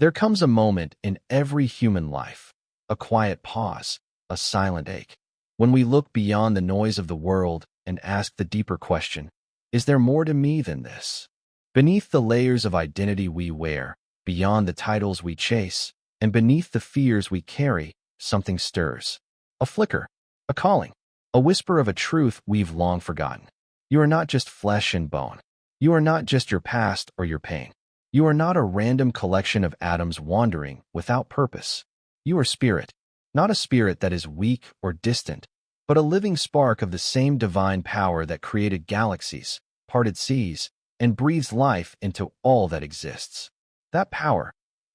There comes a moment in every human life, a quiet pause, a silent ache, when we look beyond the noise of the world and ask the deeper question, is there more to me than this? Beneath the layers of identity we wear, beyond the titles we chase, and beneath the fears we carry, something stirs. A flicker, a calling, a whisper of a truth we've long forgotten. You are not just flesh and bone. You are not just your past or your pain. You are not a random collection of atoms wandering without purpose. You are spirit, not a spirit that is weak or distant, but a living spark of the same divine power that created galaxies, parted seas, and breathes life into all that exists. That power,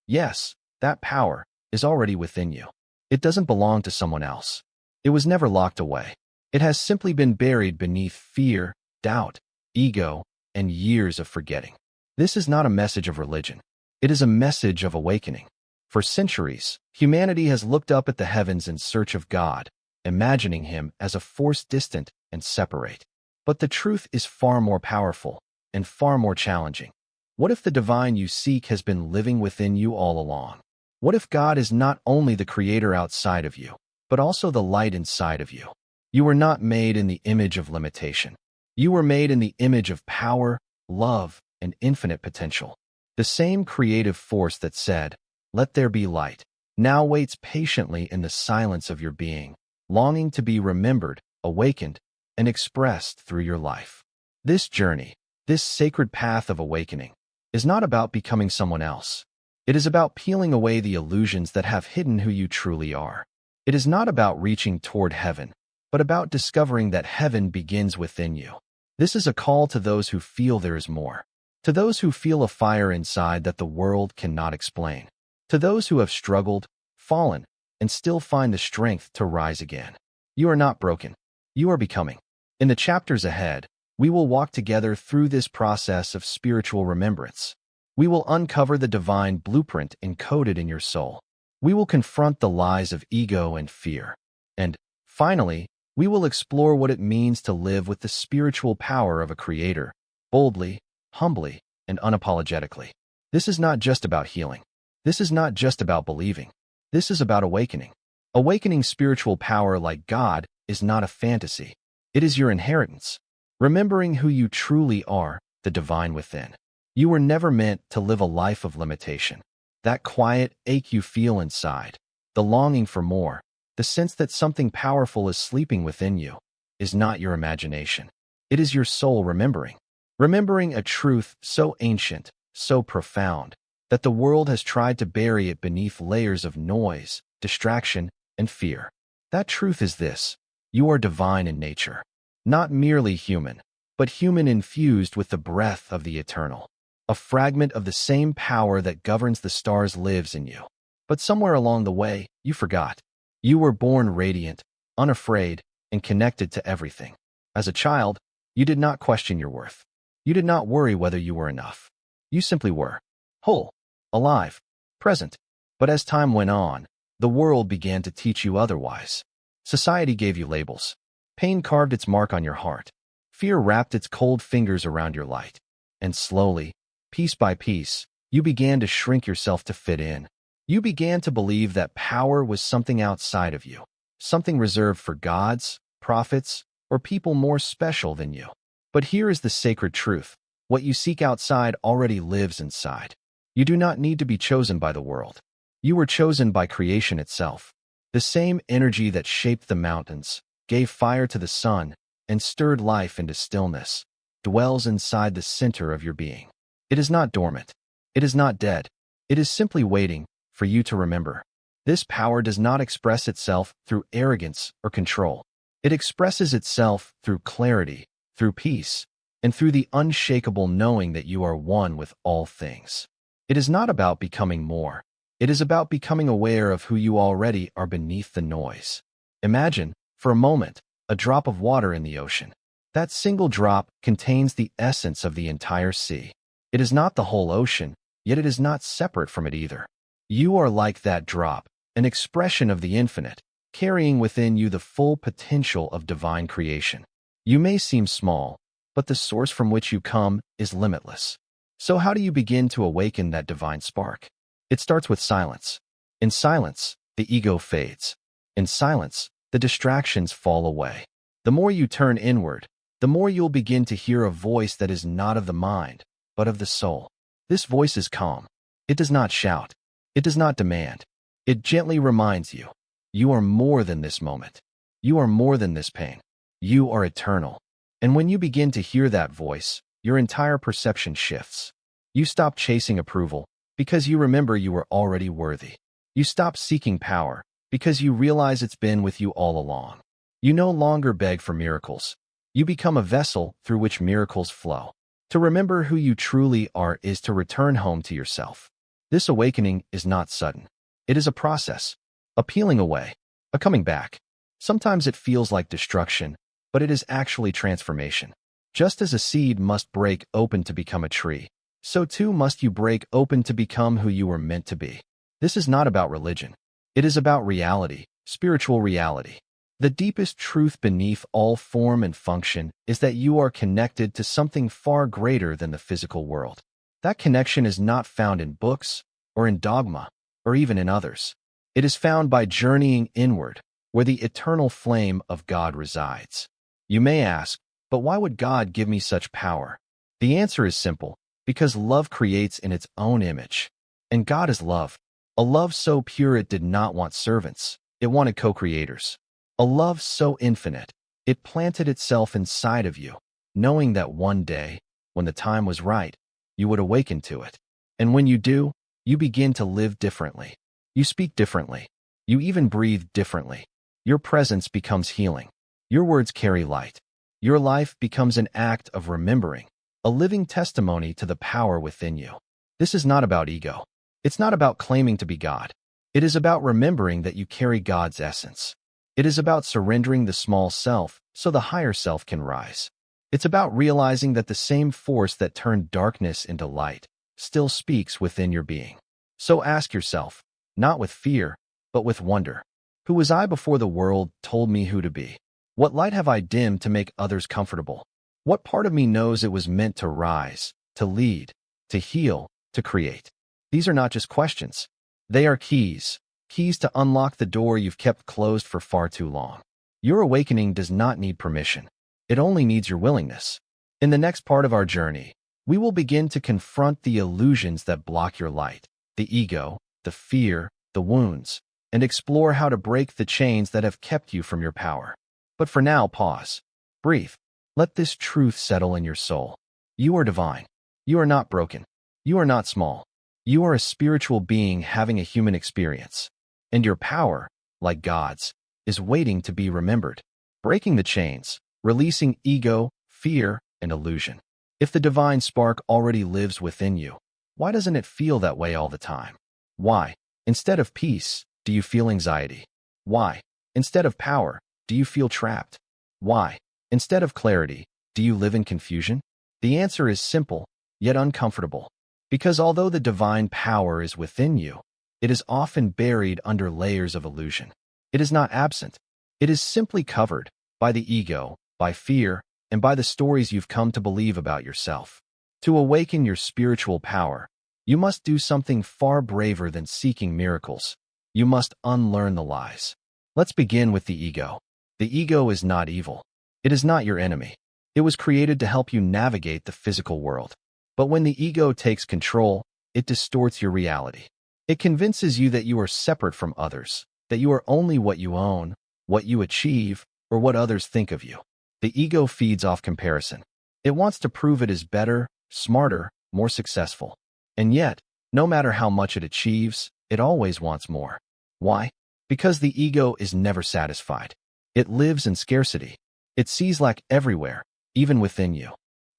yes, that power, is already within you. It doesn't belong to someone else. It was never locked away. It has simply been buried beneath fear, doubt, ego, and years of forgetting. This is not a message of religion. It is a message of awakening. For centuries, humanity has looked up at the heavens in search of God, imagining him as a force distant and separate. But the truth is far more powerful and far more challenging. What if the divine you seek has been living within you all along? What if God is not only the creator outside of you, but also the light inside of you? You were not made in the image of limitation. You were made in the image of power, love, and infinite potential. The same creative force that said, "Let there be light," now waits patiently in the silence of your being, longing to be remembered, awakened, and expressed through your life. This journey, this sacred path of awakening, is not about becoming someone else. It is about peeling away the illusions that have hidden who you truly are. It is not about reaching toward heaven, but about discovering that heaven begins within you. This is a call to those who feel there is more, to those who feel a fire inside that the world cannot explain, to those who have struggled, fallen, and still find the strength to rise again. You are not broken. You are becoming. In the chapters ahead, we will walk together through this process of spiritual remembrance. We will uncover the divine blueprint encoded in your soul. We will confront the lies of ego and fear. And, finally, we will explore what it means to live with the spiritual power of a creator, boldly, humbly, and unapologetically. This is not just about healing. This is not just about believing. This is about awakening. Awakening spiritual power like God is not a fantasy. It is your inheritance. Remembering who you truly are, the divine within. You were never meant to live a life of limitation. That quiet ache you feel inside, the longing for more, the sense that something powerful is sleeping within you, is not your imagination. It is your soul remembering. Remembering a truth so ancient, so profound, that the world has tried to bury it beneath layers of noise, distraction, and fear. That truth is this: you are divine in nature. Not merely human, but human infused with the breath of the eternal. A fragment of the same power that governs the stars lives in you. But somewhere along the way, you forgot. You were born radiant, unafraid, and connected to everything. As a child, you did not question your worth. You did not worry whether you were enough. You simply were. Whole, alive, present. But as time went on, the world began to teach you otherwise. Society gave you labels. Pain carved its mark on your heart. Fear wrapped its cold fingers around your light. And slowly, piece by piece, you began to shrink yourself to fit in. You began to believe that power was something outside of you, something reserved for gods, prophets, or people more special than you. But here is the sacred truth: what you seek outside already lives inside. You do not need to be chosen by the world. You were chosen by creation itself. The same energy that shaped the mountains, gave fire to the sun, and stirred life into stillness, dwells inside the center of your being. It is not dormant. It is not dead. It is simply waiting for you to remember. This power does not express itself through arrogance or control. It expresses itself through clarity, through peace, and through the unshakable knowing that you are one with all things. It is not about becoming more. It is about becoming aware of who you already are beneath the noise. Imagine, for a moment, a drop of water in the ocean. That single drop contains the essence of the entire sea. It is not the whole ocean, yet it is not separate from it either. You are like that drop, an expression of the infinite, carrying within you the full potential of divine creation. You may seem small, but the source from which you come is limitless. So how do you begin to awaken that divine spark? It starts with silence. In silence, the ego fades. In silence, the distractions fall away. The more you turn inward, the more you'll begin to hear a voice that is not of the mind, but of the soul. This voice is calm. It does not shout. It does not demand. It gently reminds you, you are more than this moment. You are more than this pain. You are eternal. And when you begin to hear that voice, your entire perception shifts. You stop chasing approval because you remember you were already worthy. You stop seeking power because you realize it's been with you all along. You no longer beg for miracles. You become a vessel through which miracles flow. To remember who you truly are is to return home to yourself. This awakening is not sudden. It is a process, a peeling away, a coming back. Sometimes it feels like destruction, but it is actually transformation. Just as a seed must break open to become a tree, so too must you break open to become who you were meant to be. This is not about religion. It is about reality, spiritual reality. The deepest truth beneath all form and function is that you are connected to something far greater than the physical world. That connection is not found in books, or in dogma, or even in others. It is found by journeying inward, where the eternal flame of God resides. You may ask, but why would God give me such power? The answer is simple, because love creates in its own image. And God is love. A love so pure it did not want servants, it wanted co-creators. A love so infinite, it planted itself inside of you, knowing that one day, when the time was right, you would awaken to it. And when you do, you begin to live differently. You speak differently. You even breathe differently. Your presence becomes healing. Your words carry light. Your life becomes an act of remembering, a living testimony to the power within you. This is not about ego. It's not about claiming to be God. It is about remembering that you carry God's essence. It is about surrendering the small self so the higher self can rise. It's about realizing that the same force that turned darkness into light still speaks within your being. So ask yourself, not with fear, but with wonder, who was I before the world told me who to be? What light have I dimmed to make others comfortable? What part of me knows it was meant to rise, to lead, to heal, to create? These are not just questions. They are keys. Keys to unlock the door you've kept closed for far too long. Your awakening does not need permission. It only needs your willingness. In the next part of our journey, we will begin to confront the illusions that block your light, the ego, the fear, the wounds, and explore how to break the chains that have kept you from your power. But for now, pause. Breathe. Let this truth settle in your soul. You are divine. You are not broken. You are not small. You are a spiritual being having a human experience. And your power, like God's, is waiting to be remembered. Breaking the chains, releasing ego, fear, and illusion. If the divine spark already lives within you, why doesn't it feel that way all the time? Why, instead of peace, do you feel anxiety? Why, instead of power, do you feel trapped? Why, instead of clarity, do you live in confusion? The answer is simple, yet uncomfortable. Because although the divine power is within you, it is often buried under layers of illusion. It is not absent. It is simply covered by the ego, by fear, and by the stories you've come to believe about yourself. To awaken your spiritual power, you must do something far braver than seeking miracles. You must unlearn the lies. Let's begin with the ego. The ego is not evil. It is not your enemy. It was created to help you navigate the physical world. But when the ego takes control, it distorts your reality. It convinces you that you are separate from others, that you are only what you own, what you achieve, or what others think of you. The ego feeds off comparison. It wants to prove it is better, smarter, more successful. And yet, no matter how much it achieves, it always wants more. Why? Because the ego is never satisfied. It lives in scarcity. It sees lack everywhere, even within you.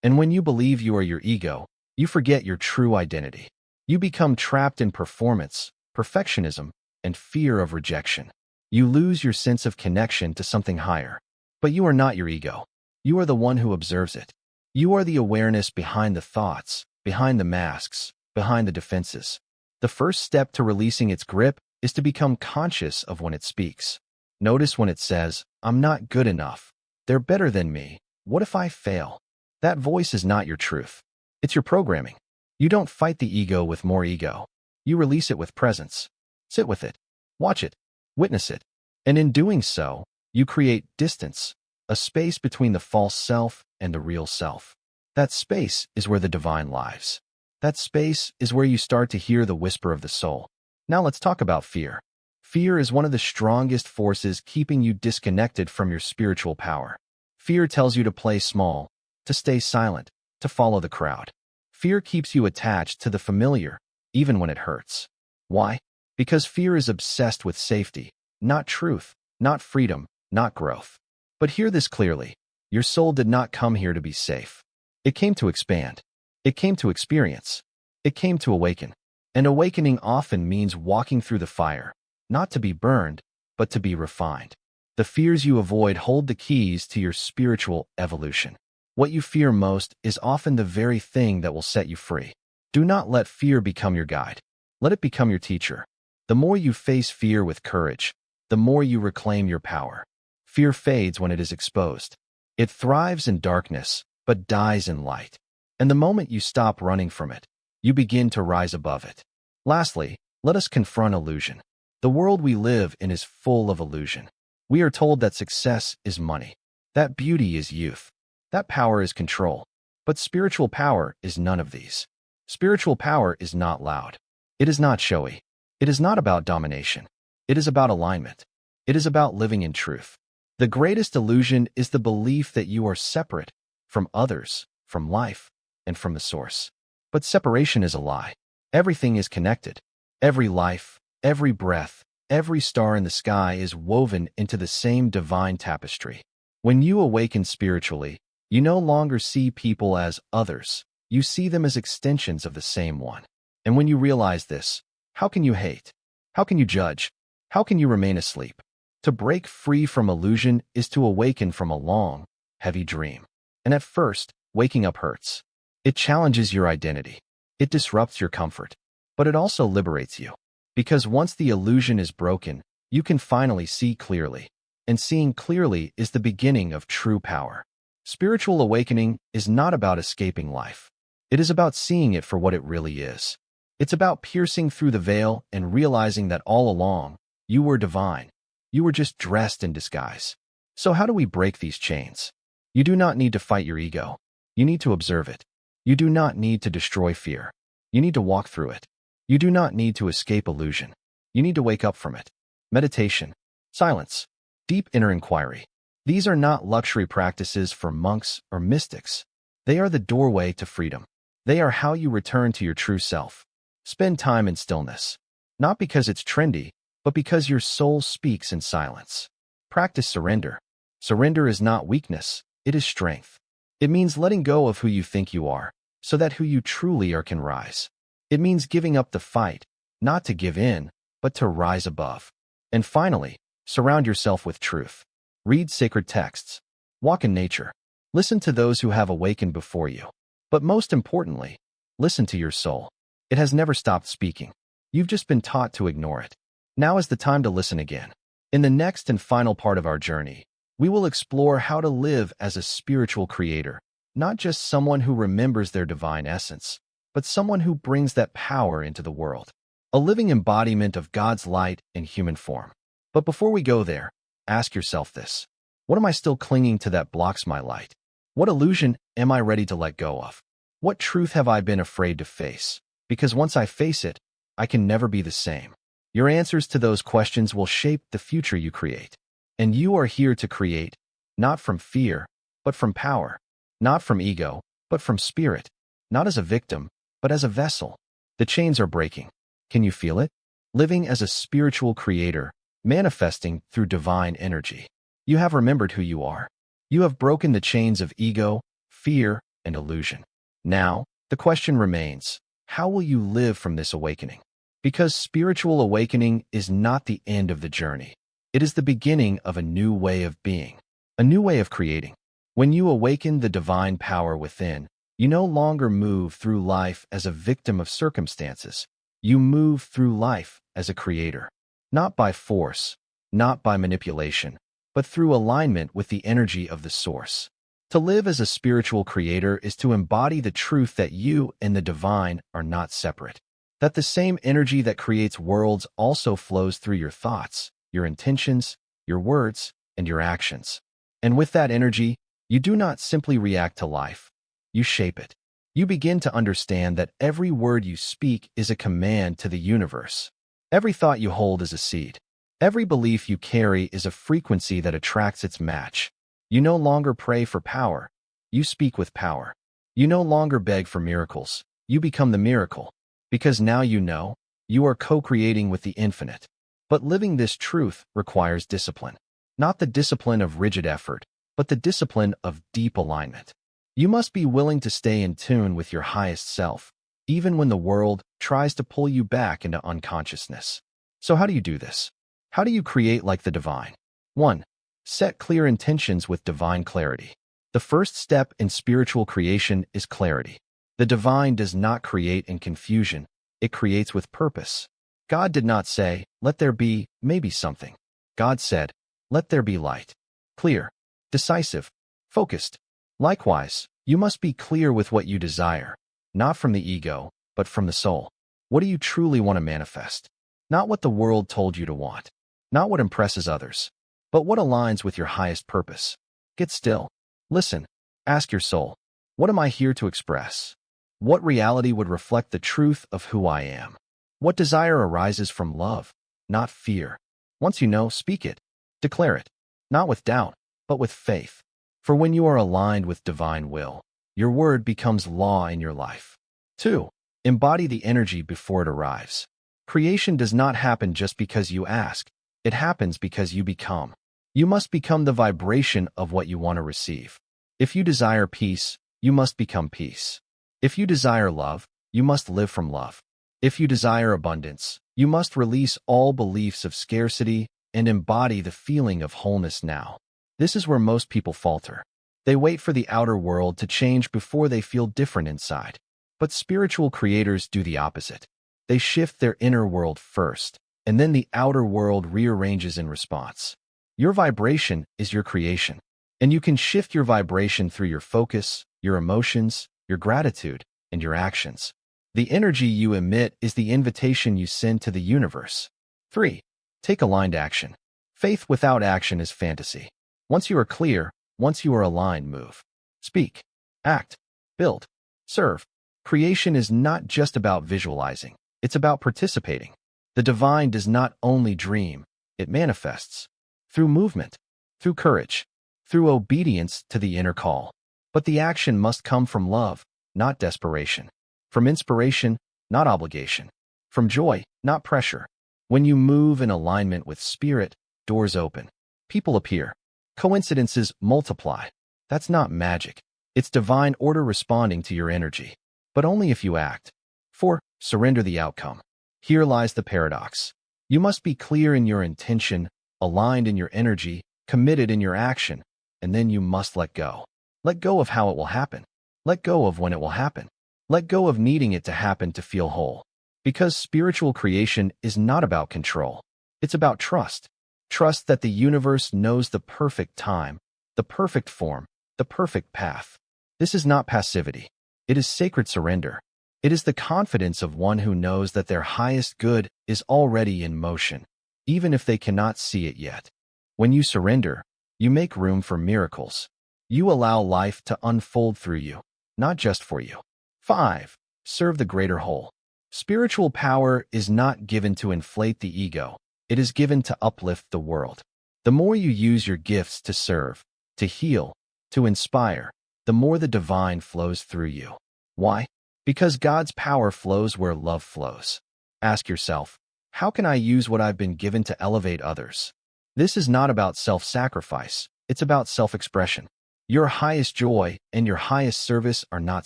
And when you believe you are your ego, you forget your true identity. You become trapped in performance, perfectionism, and fear of rejection. You lose your sense of connection to something higher. But you are not your ego. You are the one who observes it. You are the awareness behind the thoughts, behind the masks, behind the defenses. The first step to releasing its grip is to become conscious of when it speaks. Notice when it says, "I'm not good enough. They're better than me. What if I fail?" That voice is not your truth. It's your programming. You don't fight the ego with more ego. You release it with presence. Sit with it. Watch it. Witness it. And in doing so, you create distance, a space between the false self and the real self. That space is where the divine lives. That space is where you start to hear the whisper of the soul. Now let's talk about fear. Fear is one of the strongest forces keeping you disconnected from your spiritual power. Fear tells you to play small, to stay silent, to follow the crowd. Fear keeps you attached to the familiar, even when it hurts. Why? Because fear is obsessed with safety, not truth, not freedom, not growth. But hear this clearly. Your soul did not come here to be safe. It came to expand. It came to experience. It came to awaken. And awakening often means walking through the fire, not to be burned, but to be refined. The fears you avoid hold the keys to your spiritual evolution. What you fear most is often the very thing that will set you free. Do not let fear become your guide. Let it become your teacher. The more you face fear with courage, the more you reclaim your power. Fear fades when it is exposed. It thrives in darkness, but dies in light. And the moment you stop running from it, you begin to rise above it. Lastly, let us confront illusion. The world we live in is full of illusion. We are told that success is money, that beauty is youth, that power is control. But spiritual power is none of these. Spiritual power is not loud. It is not showy. It is not about domination. It is about alignment. It is about living in truth. The greatest illusion is the belief that you are separate from others, from life, and from the source. But separation is a lie. Everything is connected. Every life, every breath, every star in the sky is woven into the same divine tapestry. When you awaken spiritually, you no longer see people as others. You see them as extensions of the same one. And when you realize this, how can you hate? How can you judge? How can you remain asleep? To break free from illusion is to awaken from a long, heavy dream. And at first, waking up hurts. It challenges your identity. It disrupts your comfort. But it also liberates you. Because once the illusion is broken, you can finally see clearly. And seeing clearly is the beginning of true power. Spiritual awakening is not about escaping life. It is about seeing it for what it really is. It's about piercing through the veil and realizing that all along, you were divine. You were just dressed in disguise. So how do we break these chains? You do not need to fight your ego. You need to observe it. You do not need to destroy fear. You need to walk through it. You do not need to escape illusion. You need to wake up from it. Meditation, silence, deep inner inquiry. These are not luxury practices for monks or mystics. They are the doorway to freedom. They are how you return to your true self. Spend time in stillness. Not because it's trendy, but because your soul speaks in silence. Practice surrender. Surrender is not weakness, it is strength. It means letting go of who you think you are, so that who you truly are can rise. It means giving up the fight, not to give in, but to rise above. And finally, surround yourself with truth. Read sacred texts. Walk in nature. Listen to those who have awakened before you. But most importantly, listen to your soul. It has never stopped speaking. You've just been taught to ignore it. Now is the time to listen again. In the next and final part of our journey, we will explore how to live as a spiritual creator, not just someone who remembers their divine essence, but someone who brings that power into the world, a living embodiment of God's light in human form. But before we go there, ask yourself this. What am I still clinging to that blocks my light? What illusion am I ready to let go of? What truth have I been afraid to face? Because once I face it, I can never be the same. Your answers to those questions will shape the future you create. And you are here to create, not from fear, but from power, not from ego, but from spirit, not as a victim, but as a vessel. The chains are breaking. Can you feel it? Living as a spiritual creator, manifesting through divine energy. You have remembered who you are. You have broken the chains of ego, fear, and illusion. Now, the question remains, how will you live from this awakening? Because spiritual awakening is not the end of the journey. It is the beginning of a new way of being, a new way of creating. When you awaken the divine power within, you no longer move through life as a victim of circumstances. You move through life as a creator, not by force, not by manipulation, but through alignment with the energy of the source. To live as a spiritual creator is to embody the truth that you and the divine are not separate. That the same energy that creates worlds also flows through your thoughts, your intentions, your words, and your actions. And with that energy, you do not simply react to life. You shape it. You begin to understand that every word you speak is a command to the universe. Every thought you hold is a seed. Every belief you carry is a frequency that attracts its match. You no longer pray for power. You speak with power. You no longer beg for miracles. You become the miracle. Because now you know, you are co-creating with the infinite. But living this truth requires discipline. Not the discipline of rigid effort, but the discipline of deep alignment. You must be willing to stay in tune with your highest self, even when the world tries to pull you back into unconsciousness. So how do you do this? How do you create like the divine? 1. Set clear intentions with divine clarity. The first step in spiritual creation is clarity. The divine does not create in confusion, it creates with purpose. God did not say, let there be maybe something. God said, let there be light. Clear, decisive, focused. Likewise, you must be clear with what you desire, not from the ego, but from the soul. What do you truly want to manifest? Not what the world told you to want, not what impresses others, but what aligns with your highest purpose. Get still. Listen. Ask your soul, what am I here to express? What reality would reflect the truth of who I am? What desire arises from love, not fear? Once you know, speak it. Declare it, not with doubt, but with faith. For when you are aligned with divine will, your word becomes law in your life. 2. Embody the energy before it arrives. Creation does not happen just because you ask. It happens because you become. You must become the vibration of what you want to receive. If you desire peace, you must become peace. If you desire love, you must live from love. If you desire abundance, you must release all beliefs of scarcity and embody the feeling of wholeness now. This is where most people falter. They wait for the outer world to change before they feel different inside. But spiritual creators do the opposite. They shift their inner world first, and then the outer world rearranges in response. Your vibration is your creation, and you can shift your vibration through your focus, your emotions, your gratitude, and your actions. The energy you emit is the invitation you send to the universe. 3. Take aligned action. Faith without action is fantasy. Once you are clear, once you are aligned, move. Speak. Act. Build. Serve. Creation is not just about visualizing. It's about participating. The divine does not only dream, it manifests. Through movement, through courage, through obedience to the inner call. But the action must come from love, not desperation. From inspiration, not obligation. From joy, not pressure. When you move in alignment with spirit, doors open. People appear. Coincidences multiply. That's not magic. It's divine order responding to your energy. But only if you act. 4. Surrender the outcome. Here lies the paradox. You must be clear in your intention, aligned in your energy, committed in your action, and then you must let go. Let go of how it will happen. Let go of when it will happen. Let go of needing it to happen to feel whole. Because spiritual creation is not about control. It's about trust. Trust that the universe knows the perfect time, the perfect form, the perfect path. This is not passivity. It is sacred surrender. It is the confidence of one who knows that their highest good is already in motion, even if they cannot see it yet. When you surrender, you make room for miracles. You allow life to unfold through you, not just for you. 5. Serve the greater whole. Spiritual power is not given to inflate the ego. It is given to uplift the world. The more you use your gifts to serve, to heal, to inspire, the more the divine flows through you. Why? Because God's power flows where love flows. Ask yourself, how can I use what I've been given to elevate others? This is not about self-sacrifice. It's about self-expression. Your highest joy and your highest service are not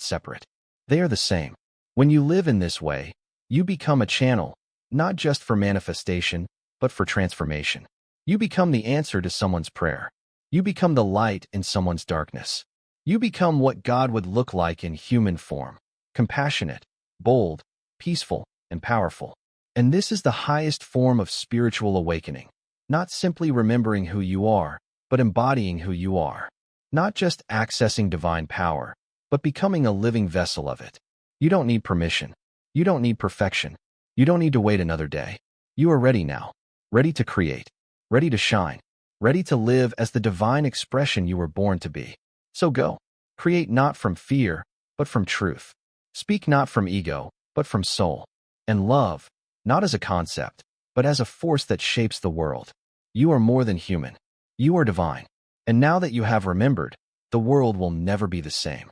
separate. They are the same. When you live in this way, you become a channel, not just for manifestation, but for transformation. You become the answer to someone's prayer. You become the light in someone's darkness. You become what God would look like in human form. Compassionate, bold, peaceful, and powerful. And this is the highest form of spiritual awakening. Not simply remembering who you are, but embodying who you are. Not just accessing divine power, but becoming a living vessel of it. You don't need permission. You don't need perfection. You don't need to wait another day. You are ready now, ready to create, ready to shine, ready to live as the divine expression you were born to be. So go. Create not from fear, but from truth. Speak not from ego, but from soul. And love, not as a concept, but as a force that shapes the world. You are more than human. You are divine. And now that you have remembered, the world will never be the same.